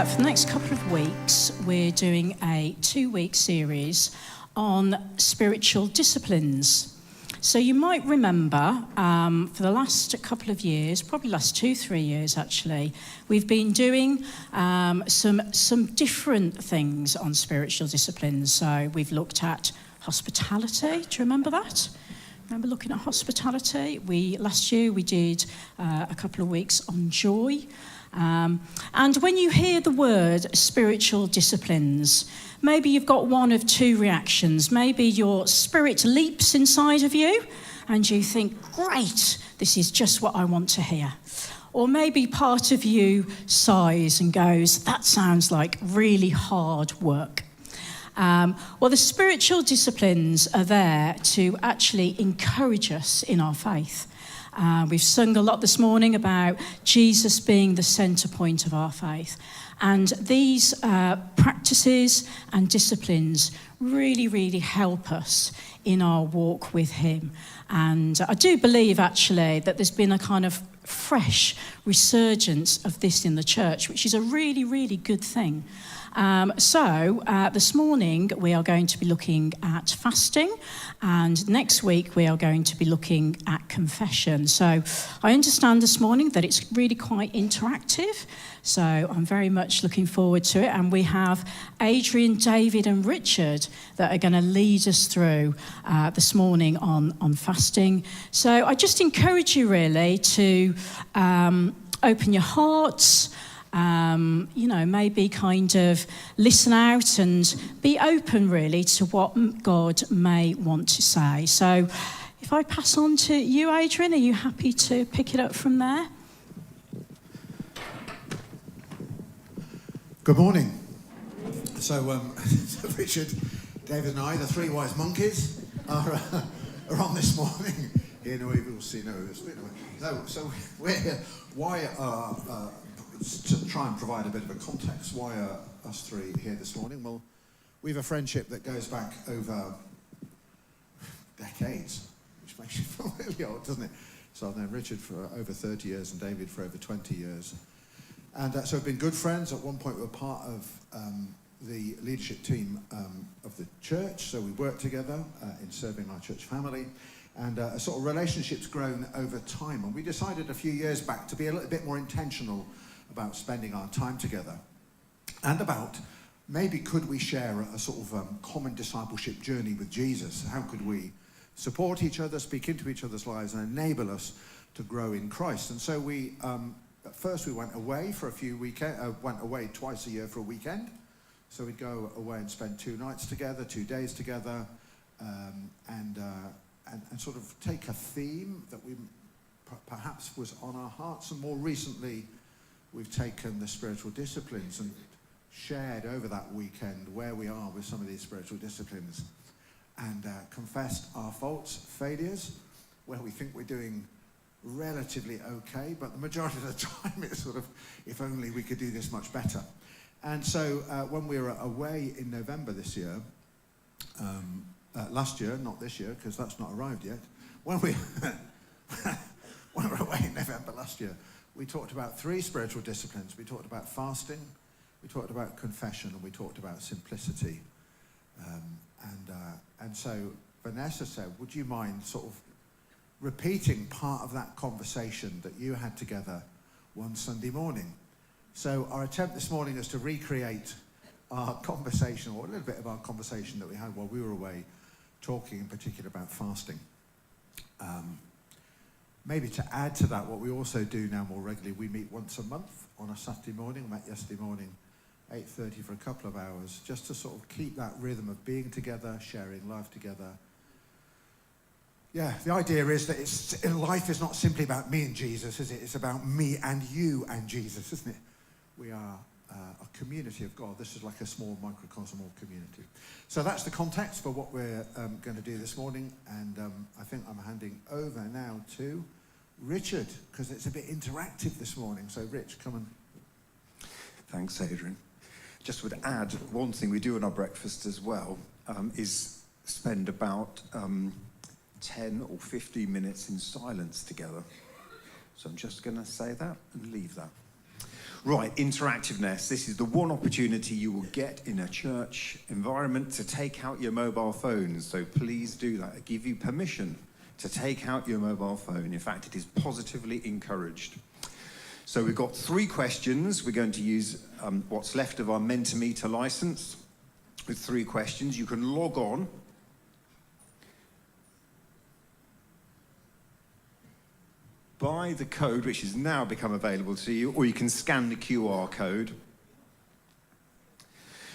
for the next couple of weeks, we're doing a 2-week series on spiritual disciplines. So you might remember for the last couple of years, probably last 2-3 years actually, we've been doing some different things on spiritual disciplines. So we've looked at hospitality. Do you remember that? Remember looking at hospitality? Last year we did a couple of weeks on joy. And when you hear the word spiritual disciplines, maybe you've got one of two reactions. Maybe your spirit leaps inside of you and you think, great, this is just what I want to hear. Or maybe part of you sighs and goes, that sounds like really hard work. Well, the spiritual disciplines are there to actually encourage us in our faith. We've sung a lot this morning about Jesus being the centre point of our faith. And these practices and disciplines really, really help us in our walk with him. And I do believe, actually, that there's been a kind of fresh resurgence of this in the church, which is a really, really good thing. So this morning we are going to be looking at fasting, and next week we are going to be looking at confession. So I understand this morning that it's really quite interactive, so I'm very much looking forward to it. And we have Adrian, David and Richard that are going to lead us through this morning on fasting. So I just encourage you really to open your hearts, maybe kind of listen out and be open really to what God may want to say. So if I pass on to you, Adrian, are you happy to pick it up from there? Good morning. So Richard, David and I, the three wise monkeys, are on this morning. Hear no evil, see no evil. No, so we're here. Why to try and provide a bit of a context, why are us three here this morning? Well, we have a friendship that goes back over decades, which makes you feel really old, doesn't it? So I've known Richard for over 30 years and David for over 20 years. And so we've been good friends. At one point we were part of the leadership team of the church, so we worked together in serving our church family. And a sort of relationship's grown over time. And we decided a few years back to be a little bit more intentional about spending our time together, and about maybe could we share a sort of common discipleship journey with Jesus? How could we support each other, speak into each other's lives, and enable us to grow in Christ? And so we, at first we went away for a few went away twice a year for a weekend. So we'd go away and spend 2 nights together, 2 days together, and sort of take a theme that we perhaps was on our hearts. And more recently, we've taken the spiritual disciplines and shared over that weekend where we are with some of these spiritual disciplines, and confessed our faults, failures, where we think we're doing relatively okay, but the majority of the time it's sort of, if only we could do this much better. And so when we were away in November this year, last year, not this year, because that's not arrived yet, when we were away in November last year, we talked about 3 spiritual disciplines. We talked about fasting, we talked about confession, and we talked about simplicity. And so Vanessa said, would you mind sort of repeating part of that conversation that you had together one Sunday morning? So our attempt this morning is to recreate our conversation, or a little bit of our conversation that we had while we were away, talking in particular about fasting. Maybe to add to that, what we also do now more regularly, we meet once a month on a Saturday morning. We met yesterday morning, 8:30 for a couple of hours, just to sort of keep that rhythm of being together, sharing life together. Yeah, the idea is that life is not simply about me and Jesus, is it? It's about me and you and Jesus, isn't it? We are a community of God. This is like a small microcosmal community. So that's the context for what we're going to do this morning. And I think I'm handing over now to Richard, because it's a bit interactive this morning. So Rich, come on. Thanks, Adrian. Just would add one thing we do in our breakfast as well, is spend about 10 or 15 minutes in silence together. So I'm just going to say that and leave that. Right, interactiveness. This is the one opportunity you will get in a church environment to take out your mobile phones. So please do that. I give you permission to take out your mobile phone. In fact, it is positively encouraged. So we've got 3 questions. We're going to use what's left of our Mentimeter license with 3 questions. You can log on. By the code, which has now become available to you, or you can scan the QR code.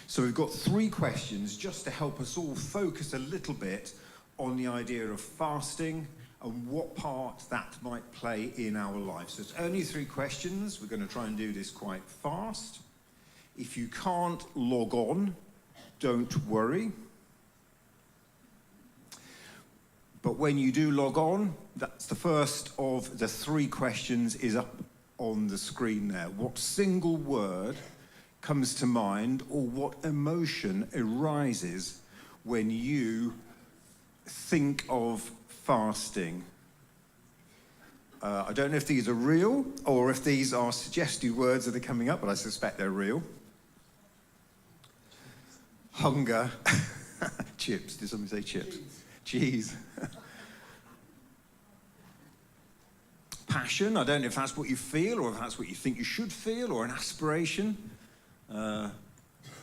So we've got 3 questions just to help us all focus a little bit on the idea of fasting and what part that might play in our lives. So it's only 3 questions. We're going to try and do this quite fast. If you can't log on, don't worry. But when you do log on, that's the first of the 3 questions is up on the screen there. What single word comes to mind, or what emotion arises when you think of fasting? I don't know if these are real or if these are suggested words that are coming up, but I suspect they're real. Hunger. Chips. Did somebody say chips? Cheese. Passion. I don't know if that's what you feel or if that's what you think you should feel, or an aspiration.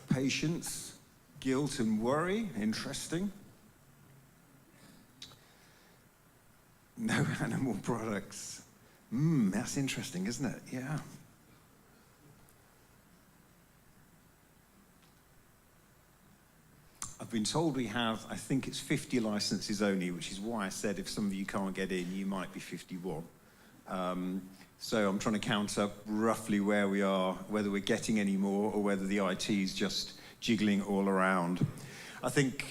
Patience. Guilt and worry. Interesting. No animal products. That's interesting, isn't it? Yeah. I've been told we have, I think it's 50 licenses only, which is why I said if some of you can't get in, you might be 51. So I'm trying to count up roughly where we are, whether we're getting any more or whether the IT is just jiggling all around. I think,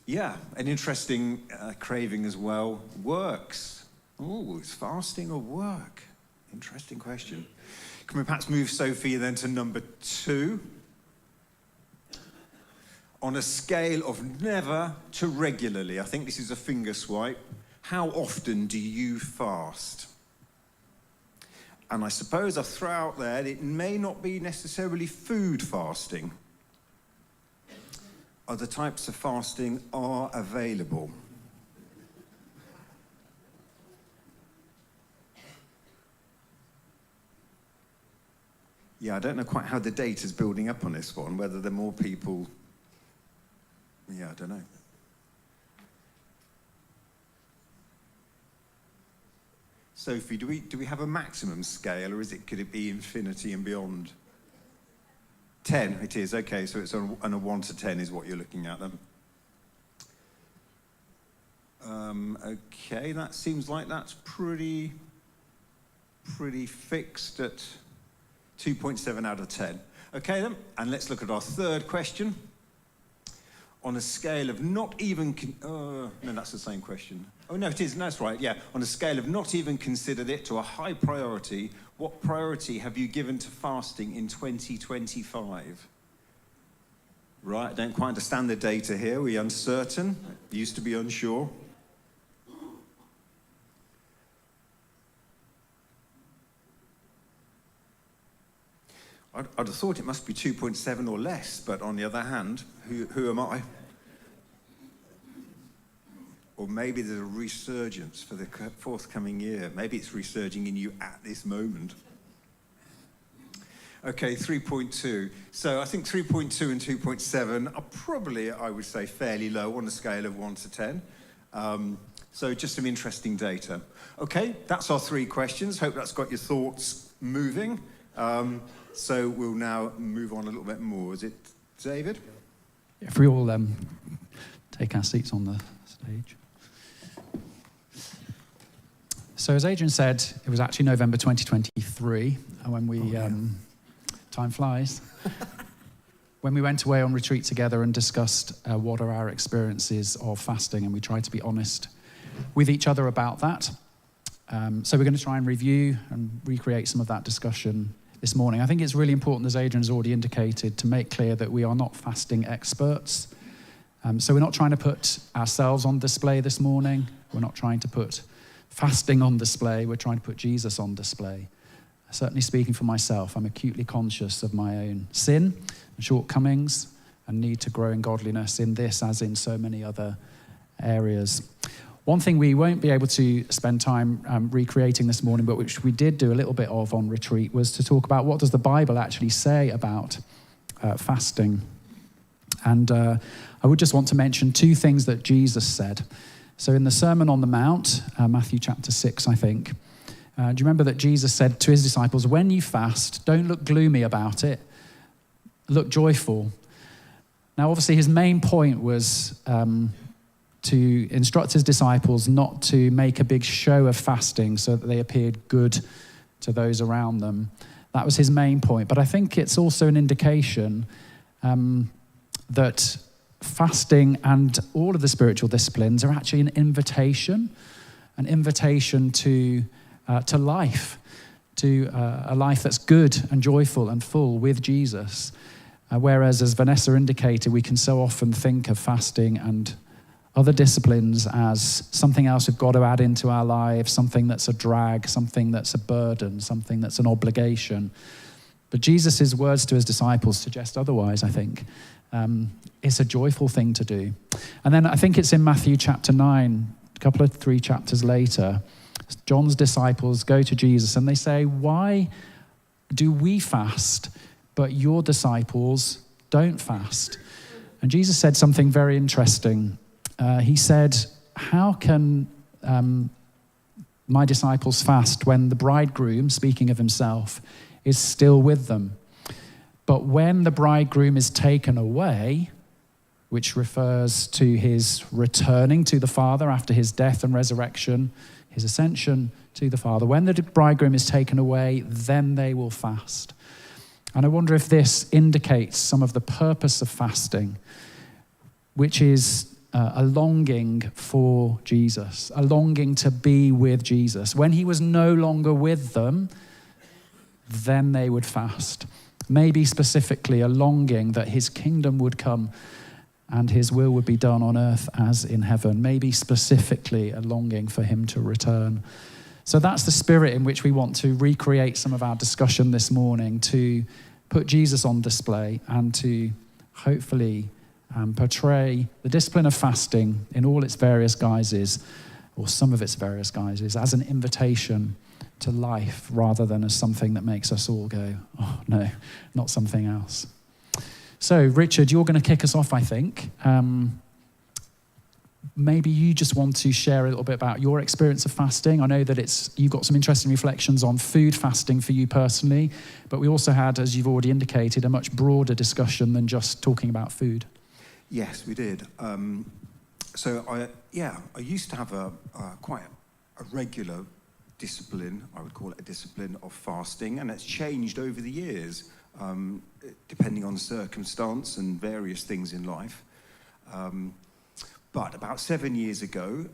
yeah, an interesting craving as well. Works. Oh, is fasting or work? Interesting question. Can we perhaps move Sophie then to number 2? On a scale of never to regularly, I think this is a finger swipe, how often do you fast? And I suppose I'll throw out there that it may not be necessarily food fasting. Other types of fasting are available. Yeah, I don't know quite how the data's building up on this one, whether there are more people. Yeah, I don't know. Sophie, do we have a maximum scale, or could it be infinity and beyond? 10, it is. Okay, so it's on a 1 to 10 is what you're looking at then. Okay, that seems like that's pretty fixed at 2.7 out of 10. Okay then, and let's look at our 3rd question. On a scale of not even... no, that's the same question. Oh, no, it is. No, that's right, yeah. On a scale of not even considered it to a high priority, what priority have you given to fasting in 2025? Right, I don't quite understand the data here. We're uncertain. Used to be unsure. I'd have thought it must be 2.7 or less, but on the other hand, who am I? Or maybe there's a resurgence for the forthcoming year. Maybe it's resurging in you at this moment. Okay, 3.2. So I think 3.2 and 2.7 are probably, I would say, fairly low on a scale of 1 to 10. So just some interesting data. Okay, that's our 3 questions. Hope that's got your thoughts moving. So we'll now move on a little bit more. Is it David? If we all take our seats on the stage. So as Adrian said, it was actually November 2023 when we, time flies, when we went away on retreat together and discussed what are our experiences of fasting, and we tried to be honest with each other about that. So we're going to try and review and recreate some of that discussion this morning. I think it's really important, as Adrian has already indicated, to make clear that we are not fasting experts. So we're not trying to put ourselves on display this morning. We're not trying to put fasting on display. We're trying to put Jesus on display. Certainly speaking for myself, I'm acutely conscious of my own sin and shortcomings and need to grow in godliness in this as in so many other areas. One thing we won't be able to spend time recreating this morning, but which we did do a little bit of on retreat, was to talk about what does the Bible actually say about fasting. And I would just want to mention two things that Jesus said. So in the Sermon on the Mount, Matthew chapter 6, I think, do you remember that Jesus said to his disciples, when you fast, don't look gloomy about it, look joyful. Now, obviously, his main point was to instruct his disciples not to make a big show of fasting so that they appeared good to those around them. That was his main point. But I think it's also an indication that fasting and all of the spiritual disciplines are actually an invitation to life, to a life that's good and joyful and full with Jesus. Whereas, as Vanessa indicated, we can so often think of fasting and other disciplines as something else we've got to add into our lives, something that's a drag, something that's a burden, something that's an obligation. But Jesus' words to his disciples suggest otherwise, I think. It's a joyful thing to do. And then I think it's in Matthew chapter 9, a couple of 3 chapters later, John's disciples go to Jesus and they say, why do we fast, but your disciples don't fast? And Jesus said something very interesting. He said, how can my disciples fast when the bridegroom, speaking of himself, is still with them? But when the bridegroom is taken away, which refers to his returning to the Father after his death and resurrection, his ascension to the Father, when the bridegroom is taken away, then they will fast. And I wonder if this indicates some of the purpose of fasting, which is a longing for Jesus, a longing to be with Jesus. When he was no longer with them, then they would fast. Maybe specifically a longing that his kingdom would come and his will would be done on earth as in heaven. Maybe specifically a longing for him to return. So that's the spirit in which we want to recreate some of our discussion this morning, to put Jesus on display and to hopefully portray the discipline of fasting in all its various guises, or some of its various guises, as an invitation to life rather than as something that makes us all go, oh no, not something else. So Richard, you're going to kick us off, I think. Maybe you just want to share a little bit about your experience of fasting. I know that you've got some interesting reflections on food fasting for you personally, but we also had, as you've already indicated, a much broader discussion than just talking about food. Yes, we did. So I used to have quite a regular discipline, I would call it a discipline of fasting, and it's changed over the years, depending on the circumstance and various things in life. But about 7 years ago,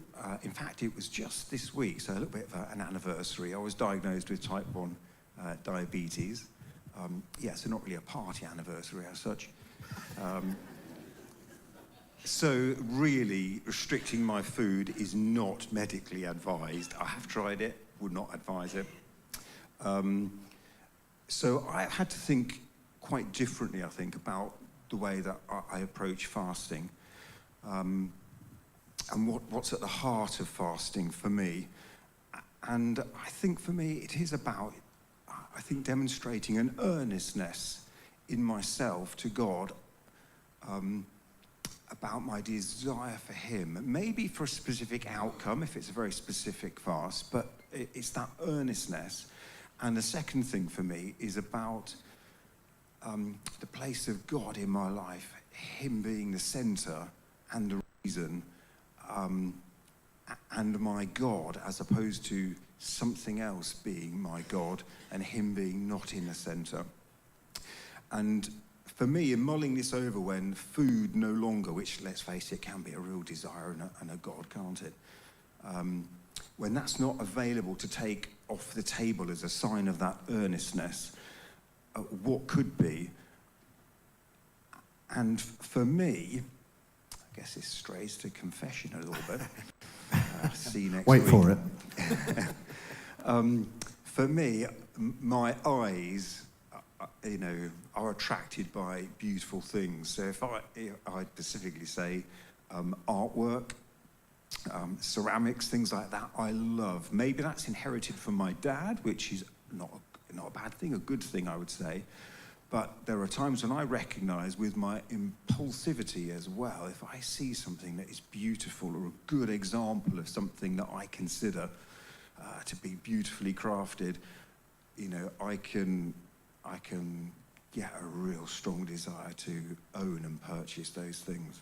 in fact, it was just this week, so a little bit of an anniversary, I was diagnosed with type 1 diabetes. So not really a party anniversary as such. So really, restricting my food is not medically advised. I have tried it, would not advise it. So I had to think quite differently, I think, about the way that I approach fasting. And what's at the heart of fasting for me. And I think for me, it is about, demonstrating an earnestness in myself to God, about my desire for him, maybe for a specific outcome, if it's a very specific fast, but it's that earnestness. And the second thing for me is about the place of God in my life, him being the center and the reason, and my God, as opposed to something else being my God and him being not in the center. And for me, in mulling this over, when food no longer, which, let's face it, can be a real desire and a God, can't it? When that's not available to take off the table as a sign of that earnestness, what could be? And for me, I guess this strays to confession a little bit. See you next week. Wait for it. For me, my eyes, are attracted by beautiful things. So if I specifically say artwork, ceramics, things like that, I love. Maybe that's inherited from my dad, which is not a bad thing, a good thing, I would say. But there are times when I recognize with my impulsivity as well, if I see something that is beautiful or a good example of something that I consider to be beautifully crafted, I can get a real strong desire to own and purchase those things.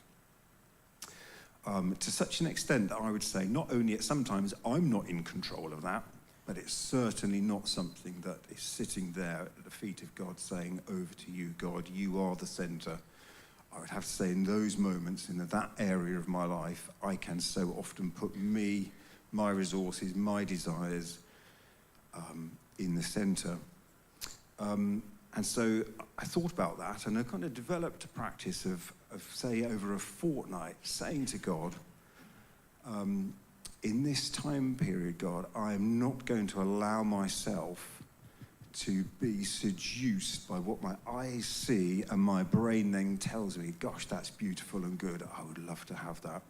To such an extent that I would say not only sometimes I'm not in control of that, but it's certainly not something that is sitting there at the feet of God saying, over to you, God, you are the center. I would have to say in those moments, in that area of my life, I can so often put me, my resources, my desires in the center. And so I thought about that, and I kind of developed a practice of say, over a fortnight, saying to God, in this time period, God, I am not going to allow myself to be seduced by what my eyes see and my brain then tells me, gosh, that's beautiful and good. I would love to have that.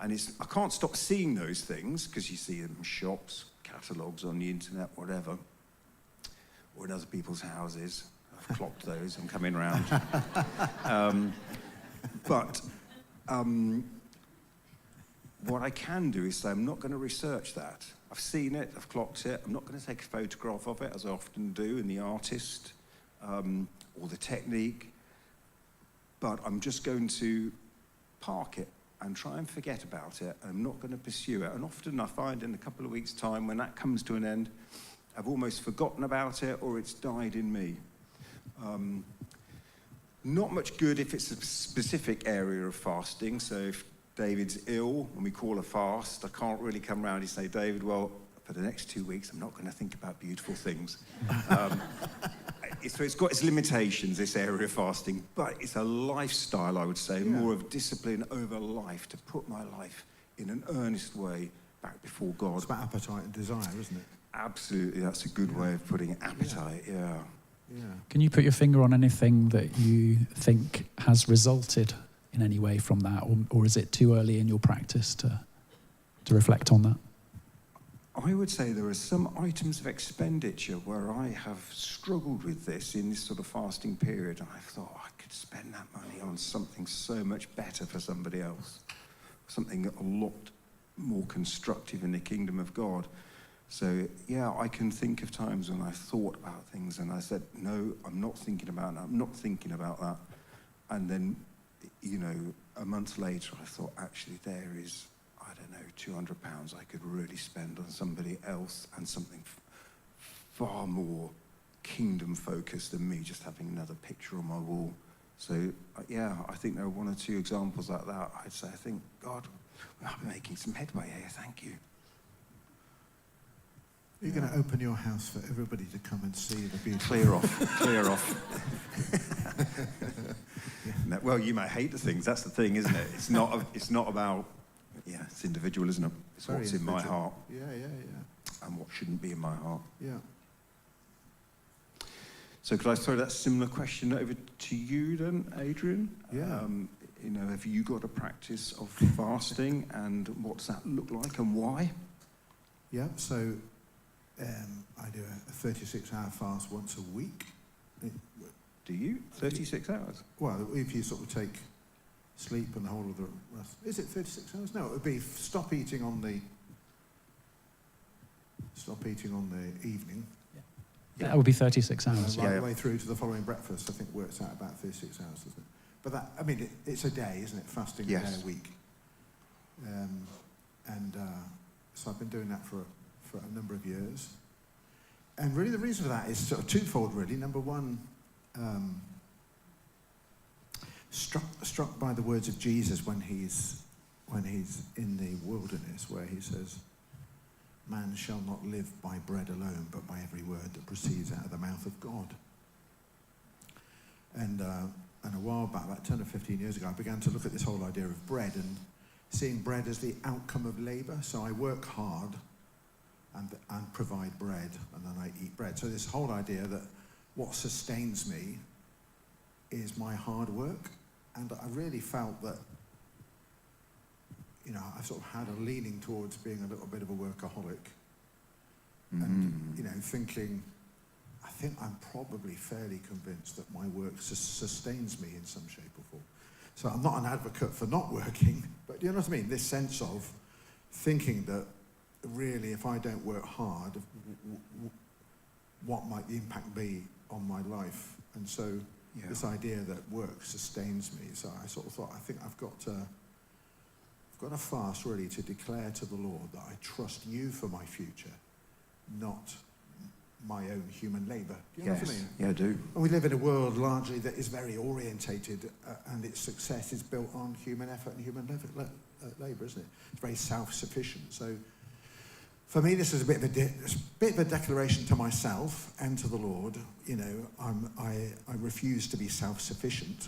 And I can't stop seeing those things because you see them in shops, catalogues on the internet, whatever, or in other people's houses. I've clocked those. I'm coming around. But what I can do is say, I'm not going to research that. I've seen it, I've clocked it. I'm not going to take a photograph of it, as I often do in the artist or the technique. But I'm just going to park it and try and forget about it. I'm not going to pursue it. And often I find in a couple of weeks' time, when that comes to an end, I've almost forgotten about it or it's died in me. Not much good if it's a specific area of fasting. So if David's ill and we call a fast, I can't really come around and say, David, well, for the next 2 weeks, I'm not going to think about beautiful things. So it's got its limitations, this area of fasting, but it's a lifestyle, I would say, more of discipline over life, to put my life in an earnest way back before God. It's about appetite and desire, isn't it? Absolutely, that's a good way of putting it, appetite, yeah. Can you put your finger on anything that you think has resulted in any way from that, or is it too early in your practice to reflect on that? I would say there are some items of expenditure where I have struggled with this in this sort of fasting period, and I thought I could spend that money on something so much better for somebody else, something a lot more constructive in the kingdom of God. So, yeah, I can think of times when I thought about things and I said, no, I'm not thinking about that, I'm not thinking about that. And then, a month later, I thought, actually, there is, I don't know, £200 I could really spend on somebody else and something far more kingdom-focused than me just having another picture on my wall. So, yeah, I think there are one or two examples like that. I'd say, I think, God, we are making some headway here, thank you. You're going to open your house for everybody to come and see the beauty. Clear off. No, well, you may hate the things. That's the thing, isn't it? It's not about. Yeah, it's individual, isn't it? It's what's in my heart. Yeah. And what shouldn't be in my heart. Yeah. So, could I throw that similar question over to you then, Adrian? Yeah. Have you got a practice of fasting, and what's that look like, and why? Yeah. So. I do a 36-hour fast once a week. Do you? 36 hours? Well, if you sort of take sleep and the whole of the rest. Is it 36 hours? No, it would be stop eating on the evening. Yeah. That would be 36 hours. Right the way through to the following breakfast, I think works out about 36 hours, doesn't it? But that, it's a day, isn't it? Fasting a day a week. So I've been doing that for a number of years. And really the reason for that is sort of twofold, really. Number one, struck by the words of Jesus when he's in the wilderness, where he says, man shall not live by bread alone, but by every word that proceeds out of the mouth of God. And a while back, about 10 or 15 years ago, I began to look at this whole idea of bread and seeing bread as the outcome of labor. So I work hard and provide bread, and then I eat bread. So this whole idea that what sustains me is my hard work, and I really felt that, you know, I sort of had a leaning towards being a little bit of a workaholic, and, you know, thinking, I think I'm probably fairly convinced that my work sustains me in some shape or form. So I'm not an advocate for not working, but you know what I mean? This sense of thinking that really if I don't work hard, what might the impact be on my life? And so this idea that work sustains me. So I sort of thought, I think I've got to fast really to declare to the Lord that I trust you for my future, not my own human labour. Do you know what I mean? Yeah, I do. And we live in a world largely that is very orientated, and its success is built on human effort and human labour, isn't it? It's very self-sufficient. So for me, this is a bit of a declaration to myself and to the Lord. You know, I refuse to be self-sufficient.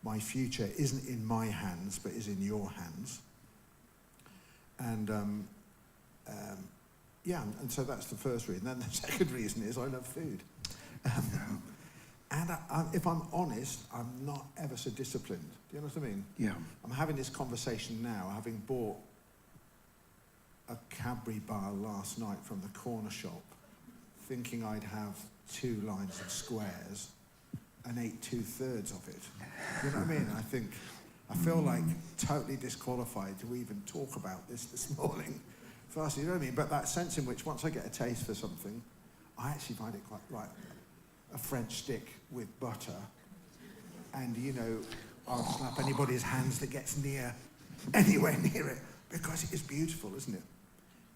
My future isn't in my hands, but is in your hands. And and so that's the first reason. Then the second reason is I love food. And if I'm honest, I'm not ever so disciplined. Do you know what I mean? Yeah. I'm having this conversation now, having bought a Cadbury bar last night from the corner shop, thinking I'd have 2 lines of squares, and ate 2/3 of it. You know what I mean? I feel like totally disqualified to even talk about this morning. Firstly, you know what I mean? But that sense in which once I get a taste for something, I actually find it quite right. A French stick with butter, and you know, I'll slap anybody's hands that gets anywhere near it, because it is beautiful, isn't it?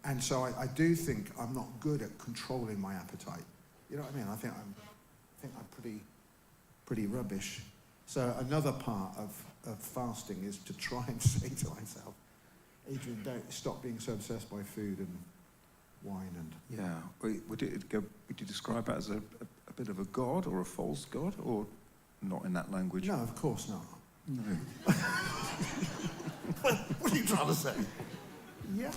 And so I do think I'm not good at controlling my appetite. You know what I mean? I think I'm pretty rubbish. So another part of fasting is to try and say to myself, Adrian, don't stop being so obsessed by food and wine and... Yeah. Would you describe it as a bit of a god or a false god, or not in that language? No, of course not. No. What are you trying to say? Yeah,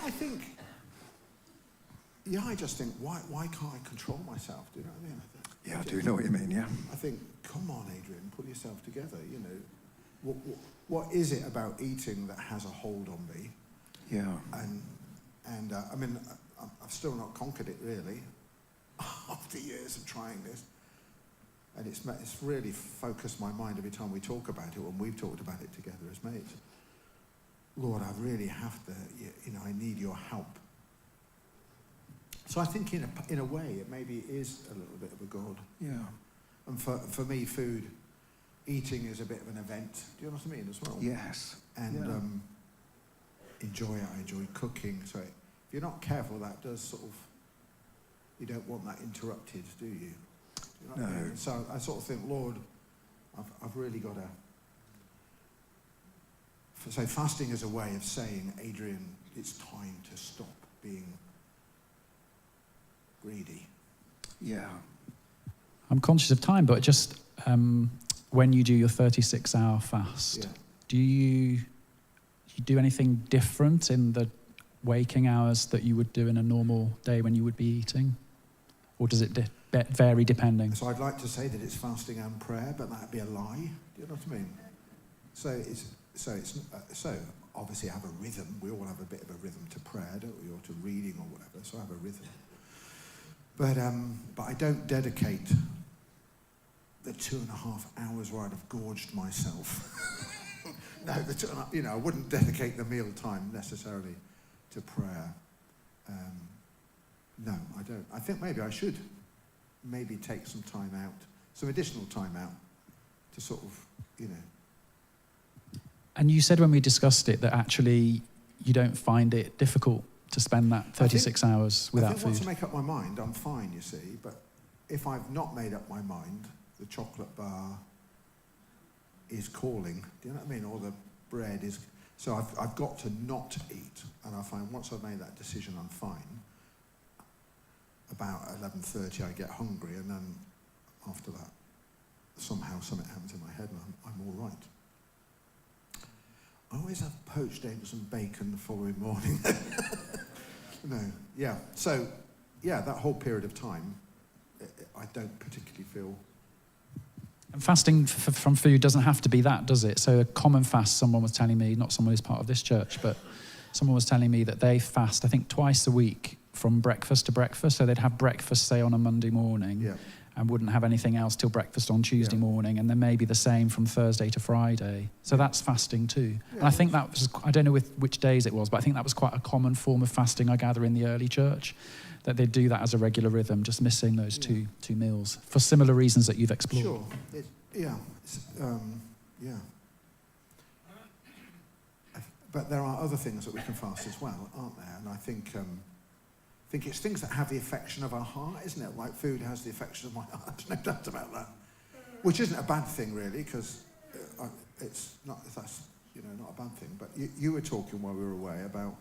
I just think, why can't I control myself? Do you know what I mean? Yeah, I do know what you mean, yeah. I think, come on, Adrian, pull yourself together, you know. What is it about eating that has a hold on me? Yeah. And I mean, I've still not conquered it, really, after years of trying this. And it's really focused my mind every time we talk about it, when we've talked about it together as mates. Lord, I really have to, you know, I need your help. So I think in a way, it maybe is a little bit of a god. Yeah. And for me, eating is a bit of an event. Do you know what I mean as well? Yes. And enjoy it. I enjoy cooking. So if you're not careful, that does sort of, you don't want that interrupted, do you? Do you know what I mean? So I sort of think, Lord, I've really got to... So fasting is a way of saying, Adrian, it's time to stop being greedy. Yeah. I'm conscious of time, but just when you do your 36-hour fast, do you do anything different in the waking hours that you would do in a normal day when you would be eating? Or does it vary depending? So I'd like to say that it's fasting and prayer, but that'd be a lie. Do you know what I mean? So obviously I have a rhythm. We all have a bit of a rhythm to prayer, don't we, or to reading or whatever. So I have a rhythm. But I don't dedicate the 2.5 hours where I'd have gorged myself. No, I wouldn't dedicate the meal time necessarily to prayer. No, I don't. I think maybe I should take some time out, some additional time out to sort of, you know. And you said when we discussed it that actually you don't find it difficult to spend that 36 hours without food. Once I make up my mind, I'm fine, you see. But if I've not made up my mind, the chocolate bar is calling. Do you know what I mean? Or the bread is... So I've got to not eat. And I find once I've made that decision, I'm fine. About 11:30, I get hungry. And then after that, somehow something happens in my head and I'm all right. I always have poached eggs and bacon the following morning. No, yeah. So yeah, that whole period of time, I don't particularly feel... And fasting from food doesn't have to be that, does it? So a common fast, someone was telling me, not someone who's part of this church, but someone was telling me that they fast, I think, twice a week from breakfast to breakfast. So they'd have breakfast, say, on a Monday morning, and wouldn't have anything else till breakfast on Tuesday morning, and then maybe the same from Thursday to Friday. So that's fasting too. Yeah, and I think that was, I don't know which days it was, but I think that was quite a common form of fasting, I gather, in the early church, that they'd do that as a regular rhythm, just missing those two meals, for similar reasons that you've explored. Sure. But there are other things that we can fast as well, aren't there? And I think it's things that have the affection of our heart, isn't it? Like food has the affection of my heart, no doubt about that. Which isn't a bad thing, really, because it's not, that's, not a bad thing. But you were talking while we were away about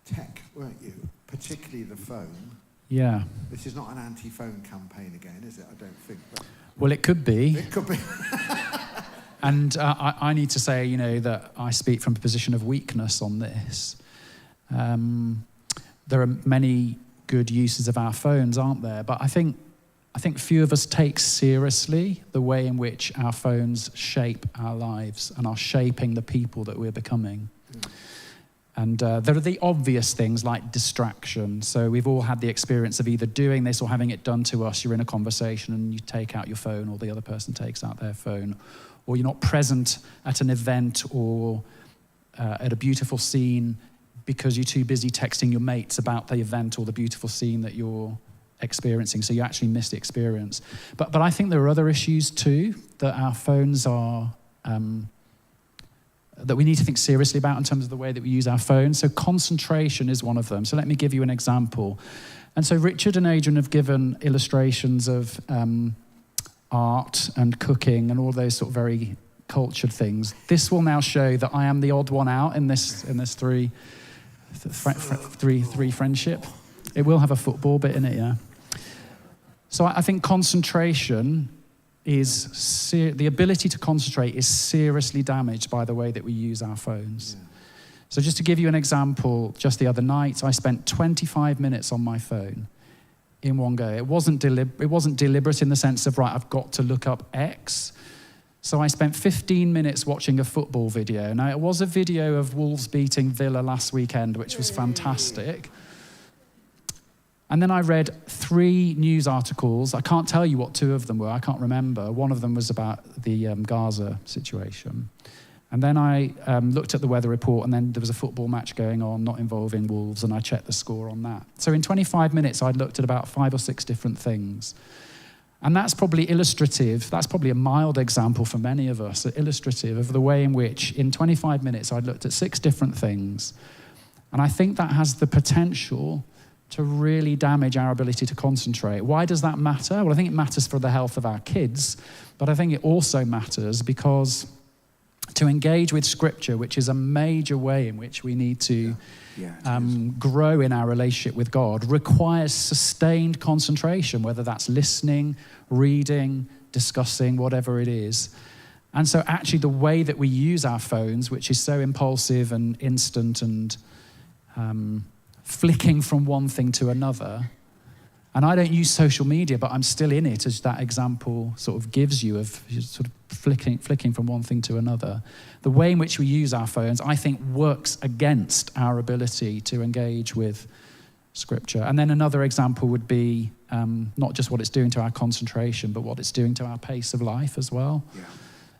tech, weren't you? Particularly the phone. Yeah. This is not an anti-phone campaign again, is it? I don't think. But well, it could be. It could be. And I need to say, that I speak from a position of weakness on this. There are many good uses of our phones, aren't there? But I think few of us take seriously the way in which our phones shape our lives and are shaping the people that we're becoming. Mm. And there are the obvious things like distraction. So we've all had the experience of either doing this or having it done to us. You're in a conversation and you take out your phone, or the other person takes out their phone, or you're not present at an event or at a beautiful scene because you're too busy texting your mates about the event or the beautiful scene that you're experiencing, so you actually miss the experience. But I think there are other issues too that our phones are, that we need to think seriously about in terms of the way that we use our phones. So concentration is one of them. So let me give you an example. And so Richard and Adrian have given illustrations of art and cooking and all those sort of very cultured things. This will now show that I am the odd one out in this three friendship. It will have a football bit in it, yeah. So I think concentration is, the ability to concentrate is seriously damaged by the way that we use our phones. Yeah. So just to give you an example, just the other night, I spent 25 minutes on my phone in one go. It wasn't deliberate in the sense of, right, I've got to look up X. So I spent 15 minutes watching a football video. Now, it was a video of Wolves beating Villa last weekend, which was fantastic. And then I read 3 news articles. I can't tell you what 2 of them were. I can't remember. One of them was about the Gaza situation. And then I looked at the weather report, and then there was a football match going on, not involving Wolves, and I checked the score on that. So in 25 minutes, I'd looked at about 5 or 6 different things. And that's probably illustrative. That's probably a mild example for many of us, illustrative of the way in which in 25 minutes I'd looked at 6 different things. And I think that has the potential to really damage our ability to concentrate. Why does that matter? Well, I think it matters for the health of our kids, but I think it also matters because to engage with Scripture, which is a major way in which we need to grow in our relationship with God, requires sustained concentration, whether that's listening, reading, discussing, whatever it is. And so actually the way that we use our phones, which is so impulsive and instant and flicking from one thing to another, and I don't use social media, but I'm still in it, as that example sort of gives you, of sort of flicking from one thing to another. The way in which we use our phones, I think, works against our ability to engage with Scripture. And then another example would be not just what it's doing to our concentration, but what it's doing to our pace of life as well. Yeah.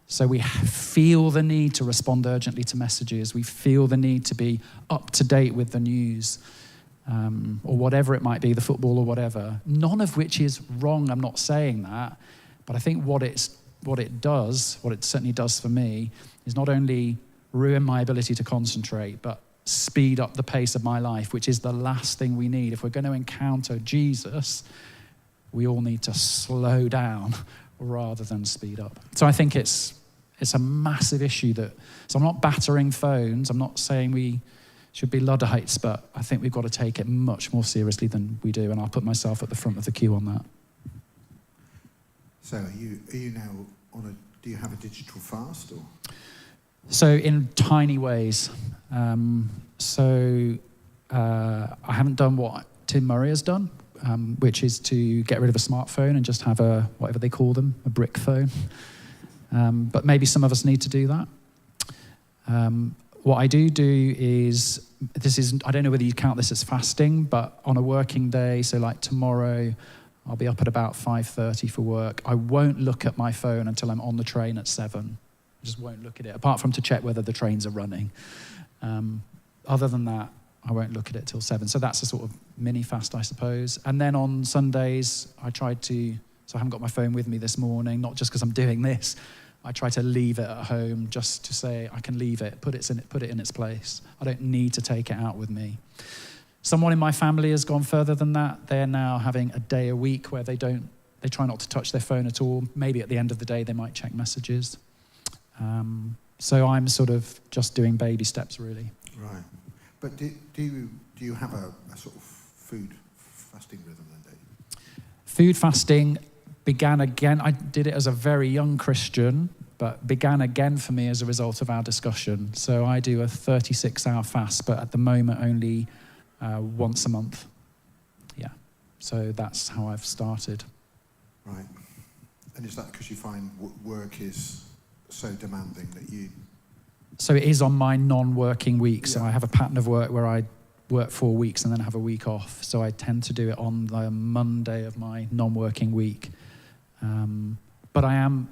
So we feel the need to respond urgently to messages. We feel the need to be up to date with the news. Or whatever it might be, the football or whatever, none of which is wrong. I'm not saying that, but I think what it certainly does for me, is not only ruin my ability to concentrate, but speed up the pace of my life, which is the last thing we need. If we're going to encounter Jesus, we all need to slow down rather than speed up. So I think it's a massive issue so I'm not battering phones. I'm not saying we should be Luddites, but I think we've got to take it much more seriously than we do, and I'll put myself at the front of the queue on that. So are you now do you have a digital fast? Or? So in tiny ways. I haven't done what Tim Murray has done, which is to get rid of a smartphone and just have a, whatever they call them, a brick phone. But maybe some of us need to do that. What I do is, I don't know whether you count this as fasting, but on a working day, so like tomorrow, I'll be up at about 5:30 for work. I won't look at my phone until I'm on the train at 7. I just won't look at it, apart from to check whether the trains are running. Other than that, I won't look at it till 7. So that's a sort of mini fast, I suppose. And then on Sundays, I haven't got my phone with me this morning, not just because I'm doing this. I try to leave it at home just to say I can leave it, put it in its place. I don't need to take it out with me. Someone in my family has gone further than that. They're now having a day a week where they try not to touch their phone at all. Maybe at the end of the day they might check messages. So I'm sort of just doing baby steps, really. Right. But do you have a sort of food fasting rhythm then, Dave? Food fasting began again. I did it as a very young Christian, but began again for me as a result of our discussion. So I do a 36-hour fast, but at the moment only once a month. Yeah. So that's how I've started. Right. And is that because you find work is so demanding that you... So it is on my non-working week. So Yeah. I have a pattern of work where I work 4 weeks and then have a week off. So I tend to do it on the Monday of my non-working week. But I am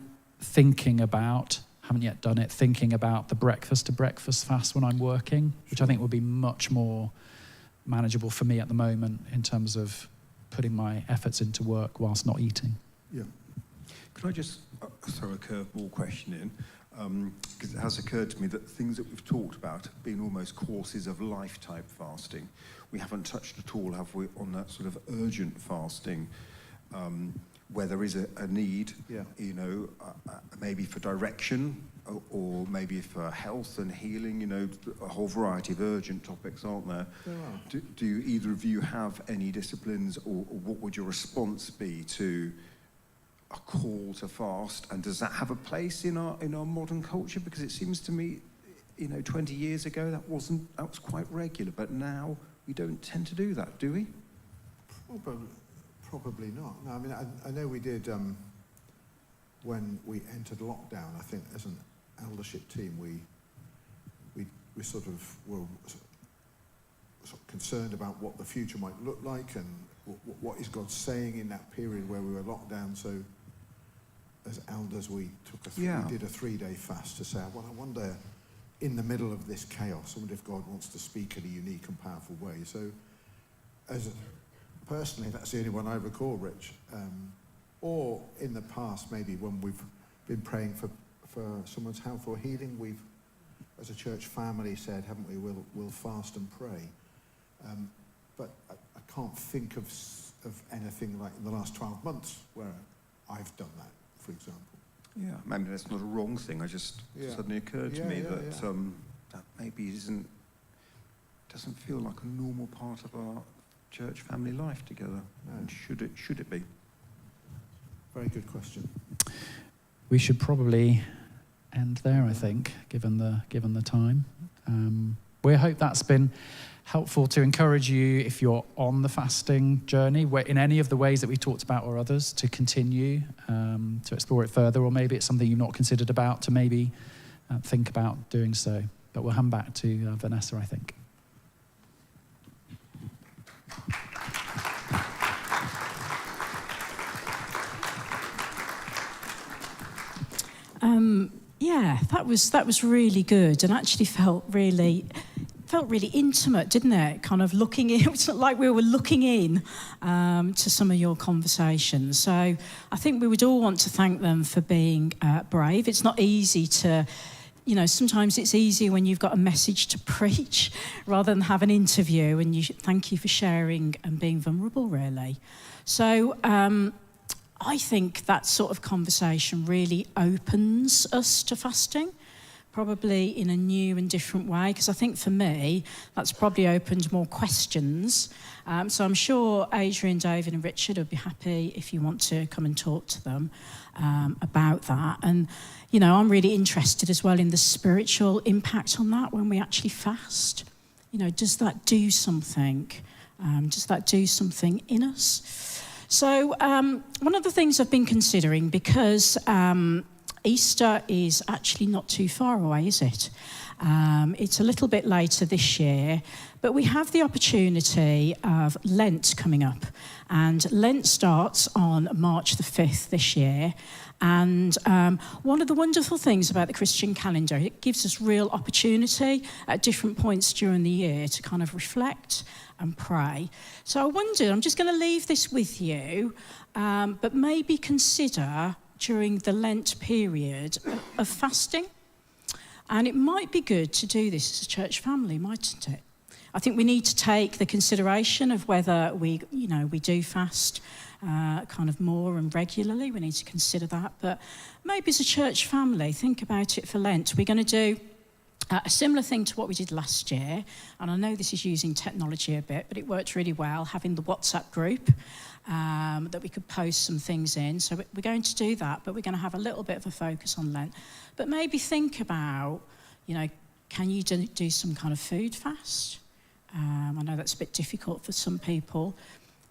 haven't yet done it, thinking about the breakfast to breakfast fast when I'm working, which I think will be much more manageable for me at the moment in terms of putting my efforts into work whilst not eating. Yeah. Could I just throw a curveball question in? Because it has occurred to me that things that we've talked about have been almost courses of life type fasting. We haven't touched at all, have we, on that sort of urgent fasting, where there is a need, Yeah. maybe for direction or maybe for health and healing, a whole variety of urgent topics, aren't there? There are. Do either of you have any disciplines, or what would your response be to a call to fast, and does that have a place in our modern culture? Because it seems to me, 20 years ago that was quite regular, but now we don't tend to do that, do we? Probably not. No, I mean, I know we did when we entered lockdown. I think as an eldership team, we sort of were sort of concerned about what the future might look like and what is God saying in that period where we were locked down. So as elders, we did a 3-day fast to say, well, I wonder, in the middle of this chaos, I wonder if God wants to speak in a unique and powerful way. So personally, that's the only one I recall, Rich. Or in the past, maybe when we've been praying for someone's health or healing, we've, as a church family, said, haven't we, we'll fast and pray. But I can't think of anything like in the last 12 months where I've done that, for example. Yeah, maybe that's not a wrong thing. Suddenly occurred to me that that maybe doesn't feel like a normal part of our church family life together. No. And should it be? Very good question. We should probably end there, I think, given the time. We hope that's been helpful to encourage you, if you're on the fasting journey, in any of the ways that we talked about or others, to continue to explore it further, or maybe it's something you've not considered about, to maybe think about doing so. But we'll hand back to Vanessa, I think. That was really good, and actually felt really intimate, didn't it? Kind of looking in, it was like we were looking in to some of your conversations. So I think we would all want to thank them for being brave. It's not easy to, sometimes it's easier when you've got a message to preach rather than have an interview, and thank you for sharing and being vulnerable, really. So I think that sort of conversation really opens us to fasting, probably in a new and different way, because I think for me, that's probably opened more questions. So I'm sure Adrian, David and Richard would be happy if you want to come and talk to them about that. And, I'm really interested as well in the spiritual impact on that when we actually fast. Does that do something Does that do something in us? So one of the things I've been considering, because Easter is actually not too far away, is it? It's a little bit later this year, but we have the opportunity of Lent coming up. And Lent starts on March the 5th this year. And one of the wonderful things about the Christian calendar, it gives us real opportunity at different points during the year to kind of reflect and pray. So I wondered, I'm just going to leave this with you, but maybe consider during the Lent period of fasting. And it might be good to do this as a church family, mightn't it? I think we need to take the consideration of whether we do fast kind of more and regularly. We need to consider that. But maybe as a church family, think about it for Lent. We're going to do a similar thing to what we did last year. And I know this is using technology a bit, but it worked really well, having the WhatsApp group that we could post some things in. So we're going to do that, but we're going to have a little bit of a focus on Lent. But maybe think about, can you do some kind of food fast? I know that's a bit difficult for some people.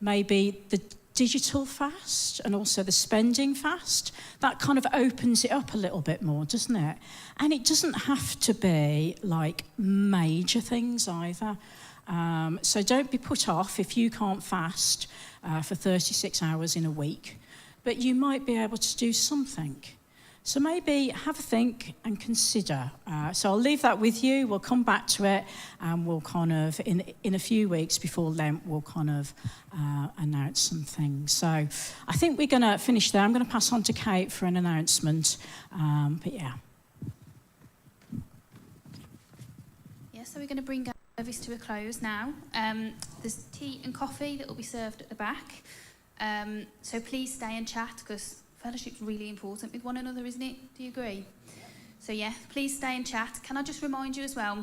Maybe the digital fast and also the spending fast, that kind of opens it up a little bit more, doesn't it? And it doesn't have to be like major things either. So don't be put off if you can't fast for 36 hours in a week, but you might be able to do something. So maybe have a think and consider. So I'll leave that with you. We'll come back to it, and we'll kind of, in a few weeks before Lent, we'll kind of announce some things. So I think we're going to finish there. I'm going to pass on to Kate for an announcement. But yeah. Yeah, so we're going to bring our service to a close now. There's tea and coffee that will be served at the back. So please stay and chat, because fellowship's really important with one another, isn't it? Do you agree? So yeah, please stay and chat. Can I just remind you as well,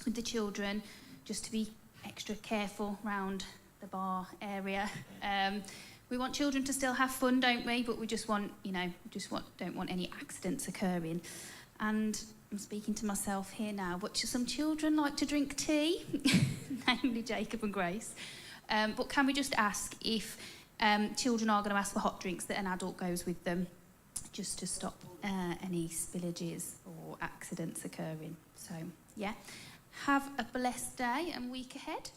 with the children, just to be extra careful around the bar area. We want children to still have fun, don't we? But we just want, don't want any accidents occurring. And I'm speaking to myself here now, but some children like to drink tea, namely Jacob and Grace. But can we just ask if children are going to ask for hot drinks, that an adult goes with them, just to stop any spillages or accidents occurring. So, yeah, have a blessed day and week ahead.